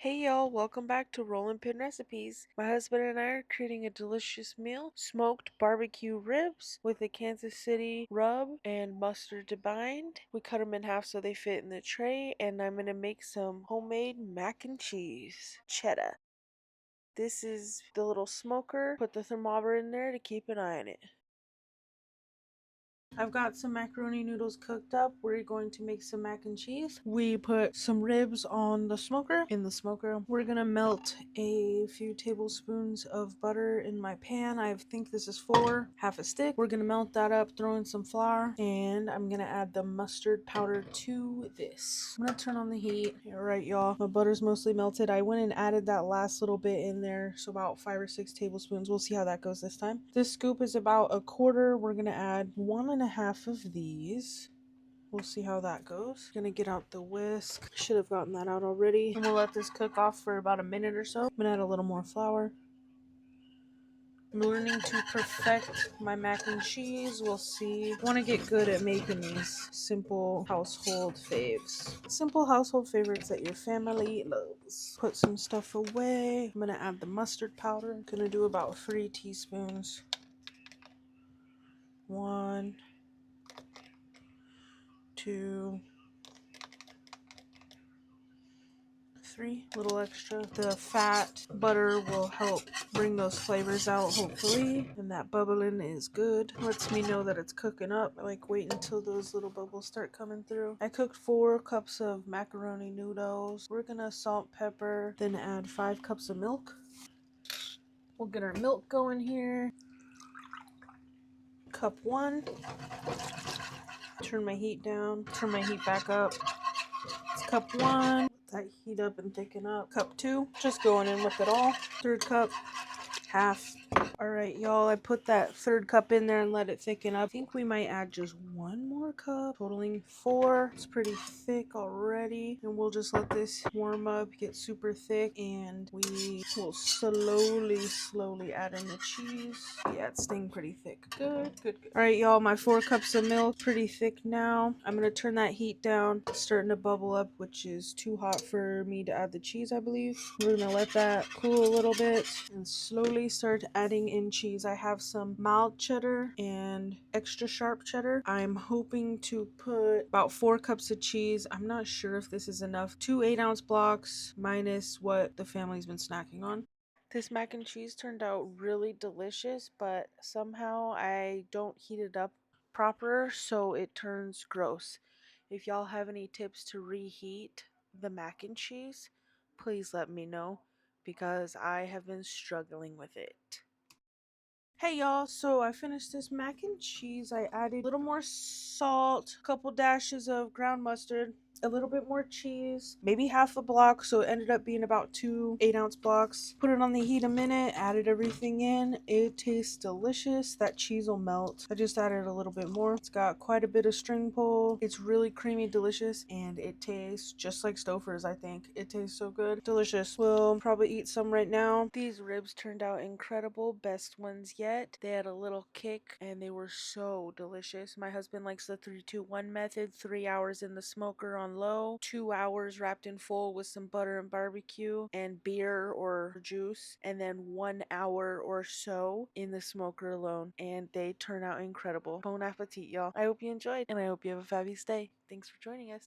Hey y'all, welcome back to Rollin' Pin Recipes. My husband and I are creating a delicious meal, smoked barbecue ribs with a Kansas City rub and mustard to bind. We cut them in half so they fit in the tray, and I'm gonna make some homemade mac and cheese, cheddar. This is the little smoker. Put the thermometer in there to keep an eye on it. I've got some macaroni noodles cooked up. We're going to make some mac and cheese. We put some ribs on the smoker. In the smoker, we're gonna melt a few tablespoons of butter in my pan. I think this is for half a stick. We're gonna melt that up, throw in some flour, and I'm gonna add the mustard powder to this. I'm gonna turn on the heat. Alright, y'all, my butter's mostly melted. I went and added that last little bit in there, so about 5 or 6 tablespoons. We'll see how that goes this time. This scoop is about a quarter. We're gonna add 1.5 of these. We'll see how that goes. Gonna get out the whisk. Should have gotten that out already. And we'll let this cook off for about a minute or so. I'm gonna add a little more flour. I'm learning to perfect my mac and cheese. We'll see. I want to get good at making these simple household faves. Simple household favorites that your family loves. Put some stuff away. I'm gonna add the mustard powder. I'm gonna do about 3 teaspoons. 1, 2, 3, a little extra. The fat butter will help bring those flavors out, hopefully. And that bubbling is good. Lets me know that it's cooking up. I like wait until those little bubbles start coming through. I cooked 4 cups of macaroni noodles. We're gonna salt, pepper, then add 5 cups of milk. We'll get our milk going here. Cup 1. Turn my heat down. Turn my heat back up. It's cup 1. That heat up and thicken up. Cup 2, just going in with it all. 3rd cup, half. Alright, y'all, I put that 3rd cup in there and let it thicken up. I think we might add just 1 more cup, totaling 4. It's pretty thick already, and we'll just let this warm up, get super thick, and we will slowly add in the cheese. Yeah, it's staying pretty thick. Good. Alright, y'all, my 4 cups of milk, pretty thick now. I'm gonna turn that heat down. It's starting to bubble up, which is too hot for me to add the cheese, I believe. We're gonna let that cool a little bit and slowly start adding in cheese. I have some mild cheddar and extra sharp cheddar. I'm hoping to put about 4 cups of cheese. I'm not sure if this is enough. 2 8-ounce blocks minus what the family's been snacking on. This mac and cheese turned out really delicious, but somehow I don't heat it up proper, so it turns gross. If y'all have any tips to reheat the mac and cheese, please let me know, because I have been struggling with it. Hey y'all, so I finished this mac and cheese. I added a little more salt, a couple dashes of ground mustard, a little bit more cheese, maybe half a block, so it ended up being about 2 8-ounce blocks. Put it on the heat a minute, added everything in. It tastes delicious. That cheese will melt. I just added a little bit more. It's got quite a bit of string pull. It's really creamy, delicious, and it tastes just like Stouffer's, I think. It tastes so good. Delicious. We'll probably eat some right now. These ribs turned out incredible. Best ones yet. They had a little kick, and they were so delicious. My husband likes the 3-2-1 method. 3 hours in the smoker on low, 2 hours wrapped in foil with some butter and barbecue and beer or juice, and then 1 hour or so in the smoker alone, and they turn out incredible. Bon appetit, y'all. I hope you enjoyed, and I hope you have a fabulous day. Thanks for joining us.